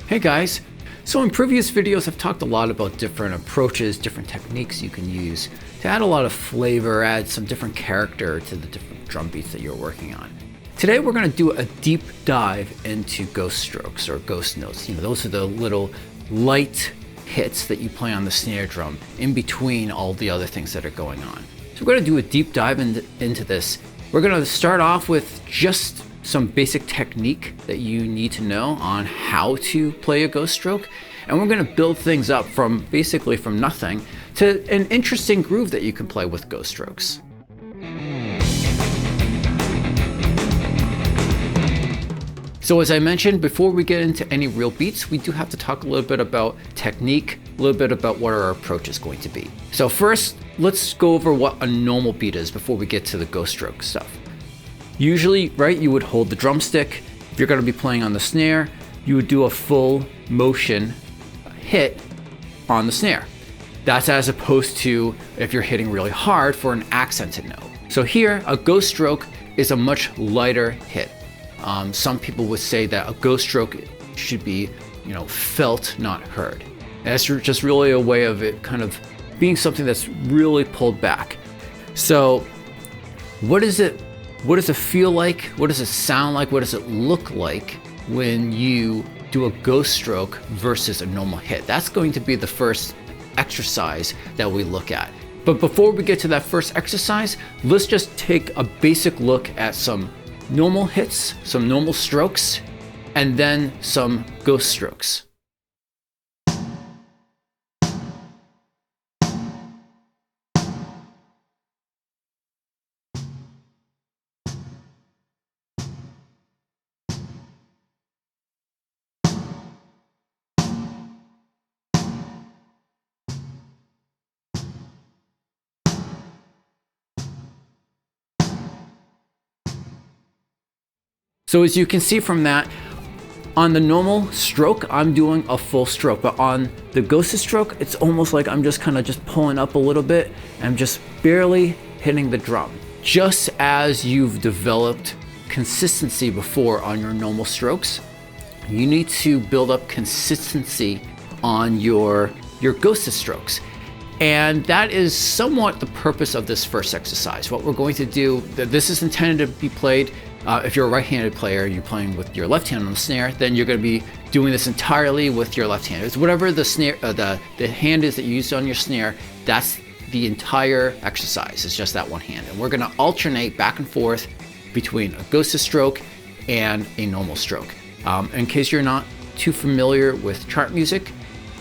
Hey guys! So in previous videos I've talked a lot about different approaches, different techniques you can use to add a lot of flavor, add some different character to the different drum beats that you're working on. Today we're going to do a deep dive into ghost strokes or ghost notes. Those are the little light hits that you play on the snare drum in between all the other things that are going on. So we're going to do a deep dive into this. We're going to start off with just some basic technique that you need to know on how to play a ghost stroke. And we're going to build things up from basically from nothing to an interesting groove that you can play with ghost strokes. So as I mentioned, before we get into any real beats, we do have to talk a little bit about technique, a little bit about what our approach is going to be. So first, let's go over what a normal beat is before we get to the ghost stroke stuff. Usually, right, you would hold the drumstick. If you're going to be playing on the snare, you would do a full motion hit on the snare. That's as opposed to if you're hitting really hard for an accented note. So here, a ghost stroke is a much lighter hit. Some people would say that a ghost stroke should be, felt, not heard. And that's just really a way of it kind of being something that's really pulled back. So what does it feel like? What does it sound like? What does it look like when you do a ghost stroke versus a normal hit? That's going to be the first exercise that we look at. But before we get to that first exercise, let's just take a basic look at some normal hits, some normal strokes, and then some ghost strokes. So as you can see from that, on the normal stroke, I'm doing a full stroke, but on the ghosted stroke, it's almost like I'm just kind of just pulling up a little bit and just barely hitting the drum. Just as you've developed consistency before on your normal strokes, you need to build up consistency on your ghosted strokes. And that is somewhat the purpose of this first exercise. What we're going to do, this is intended to be played if you're a right-handed player, you're playing with your left hand on the snare, then you're going to be doing this entirely with your left hand. It's whatever the snare, the hand is that you use on your snare, that's the entire exercise. It's just that one hand. And we're going to alternate back and forth between a ghosted stroke and a normal stroke. In case you're not too familiar with chart music,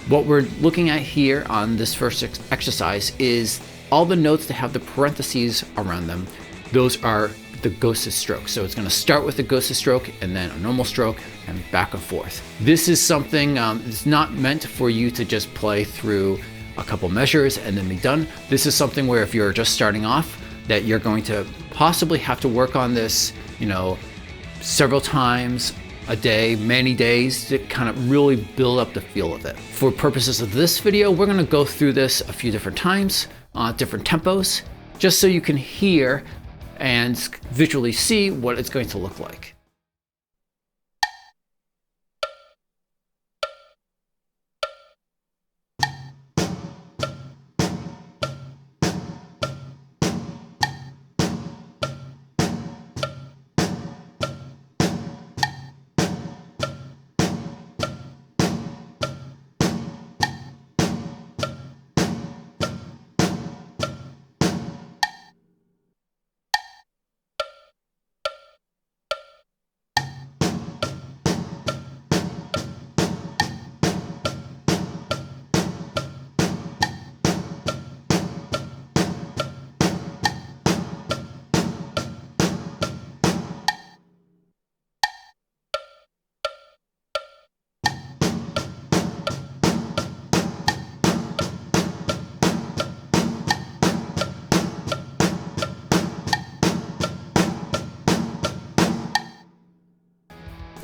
what we're looking at here on this first exercise is all the notes that have the parentheses around them. Those are the ghosted stroke. So it's going to start with the ghosted stroke and then a normal stroke and back and forth. This is something it's not meant for you to just play through a couple measures and then be done. This is something where if you're just starting off, that you're going to possibly have to work on this, several times a day, many days, to kind of really build up the feel of it. For purposes of this video, we're going to go through this a few different times, different tempos, just so you can hear and visually see what it's going to look like.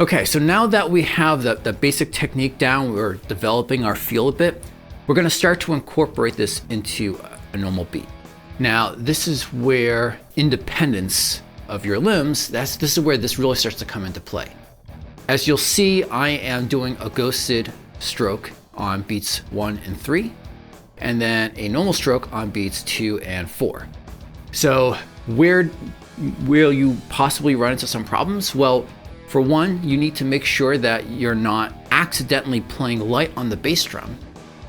Okay, so now that we have the basic technique down, we're developing our feel a bit, we're going to start to incorporate this into a normal beat. Now, this is where independence of your limbs, this is where this really starts to come into play. As you'll see, I am doing a ghosted stroke on beats 1 and 3, and then a normal stroke on beats 2 and 4. So where will you possibly run into some problems? Well, for one, you need to make sure that you're not accidentally playing light on the bass drum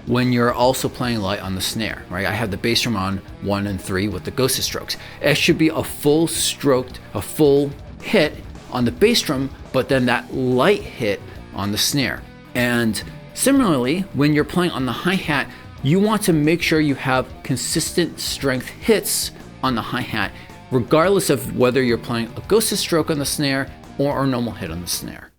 when you're also playing light on the snare, right? I have the bass drum on 1 and 3 with the ghosted strokes. It should be a full stroked, a full hit on the bass drum, but then that light hit on the snare. And similarly, when you're playing on the hi-hat, you want to make sure you have consistent strength hits on the hi-hat, regardless of whether you're playing a ghosted stroke on the snare or a normal hit on the snare.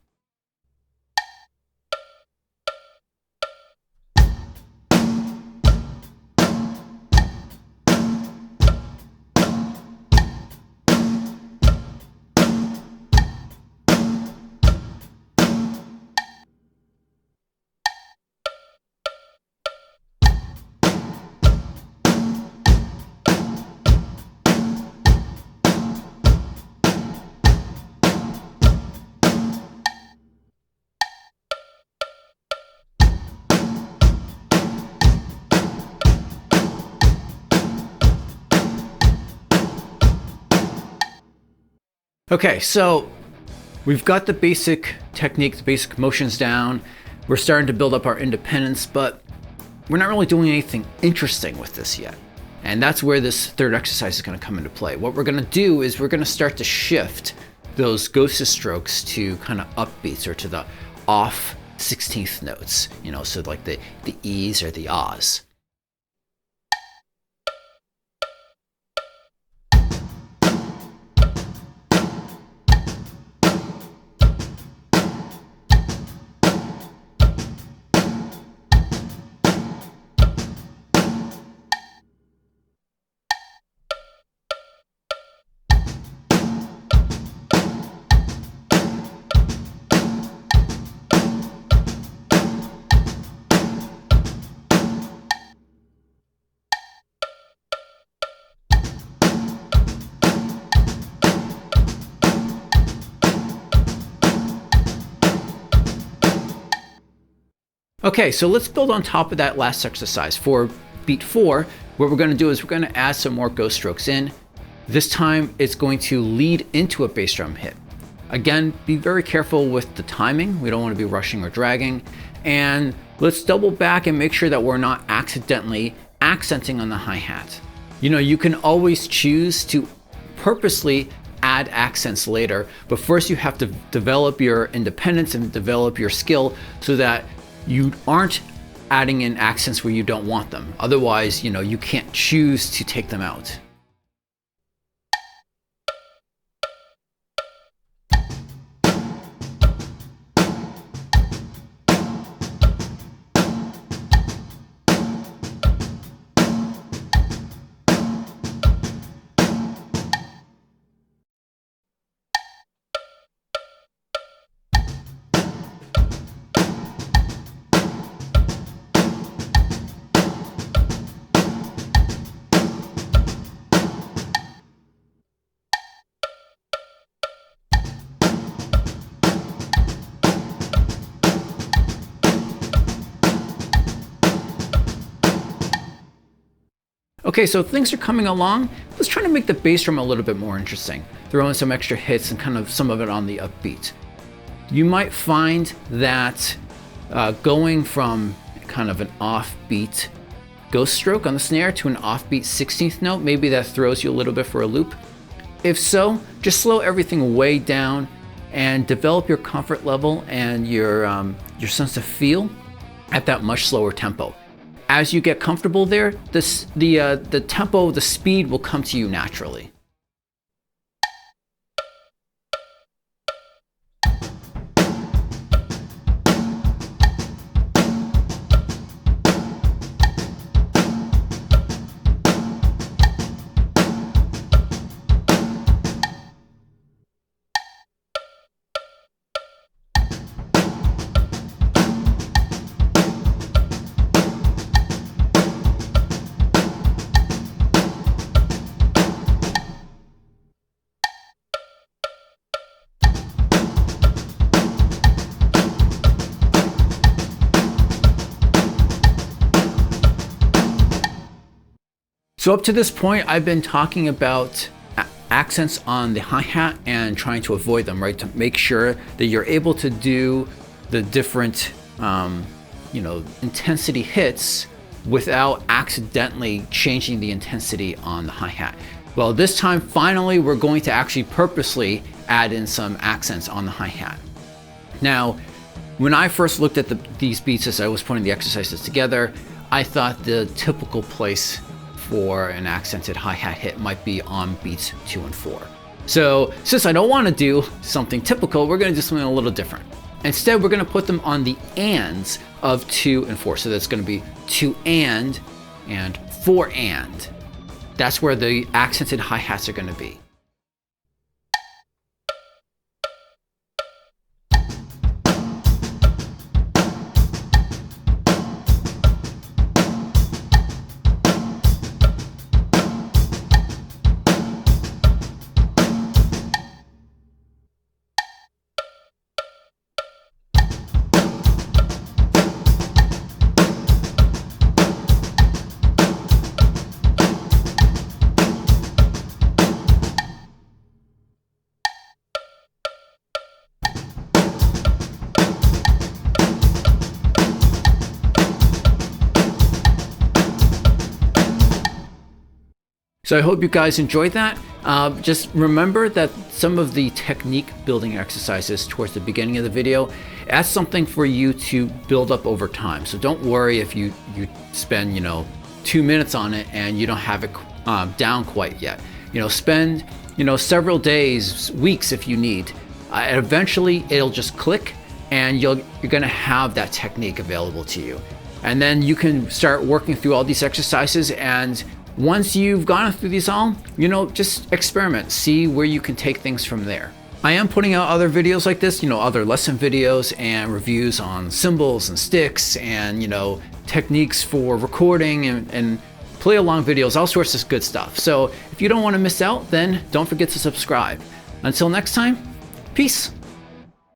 Okay, so we've got the basic technique, the basic motions down. We're starting to build up our independence, but we're not really doing anything interesting with this yet. And that's where this third exercise is going to come into play. What we're going to do is we're going to start to shift those ghosted strokes to kind of upbeats or to the off 16th notes, you know, so like the E's or the Ahs. Okay, so let's build on top of that last exercise. For beat 4, what we're going to do is we're going to add some more ghost strokes in. This time it's going to lead into a bass drum hit. Again, be very careful with the timing. We don't want to be rushing or dragging. And let's double back and make sure that we're not accidentally accenting on the hi-hat. You know, you can always choose to purposely add accents later, but first you have to develop your independence and develop your skill so that you aren't adding in accents where you don't want them. Otherwise, you know, you can't choose to take them out. Okay, so things are coming along. Let's try to make the bass drum a little bit more interesting. Throw in some extra hits and kind of some of it on the upbeat. You might find that going from kind of an offbeat ghost stroke on the snare to an offbeat 16th note, maybe that throws you a little bit for a loop. If so, just slow everything way down and develop your comfort level and your sense of feel at that much slower tempo. As you get comfortable there, the tempo, the speed will come to you naturally. So up to this point, I've been talking about accents on the hi-hat and trying to avoid them, right? To make sure that you're able to do the different, intensity hits without accidentally changing the intensity on the hi-hat. Well, this time, finally, we're going to actually purposely add in some accents on the hi-hat. Now, when I first looked at these beats as I was putting the exercises together, I thought the typical place for an accented hi-hat hit might be on beats 2 and 4. So since I don't want to do something typical, we're going to do something a little different. Instead, we're going to put them on the ands of 2 and 4. So that's going to be 2 and 4 and. That's where the accented hi-hats are going to be. So I hope you guys enjoyed that. Just remember that some of the technique building exercises towards the beginning of the video, that's something for you to build up over time. So don't worry if you spend 2 minutes on it and you don't have it down quite yet. Spend several days, weeks if you need. Eventually it'll just click and you're gonna have that technique available to you. And then you can start working through all these exercises, and once you've gone through these all, just experiment, see where you can take things from there. I am putting out other videos like this, other lesson videos and reviews on cymbals and sticks and, techniques for recording and play along videos, all sorts of good stuff. So if you don't want to miss out, then don't forget to subscribe. Until next time, peace.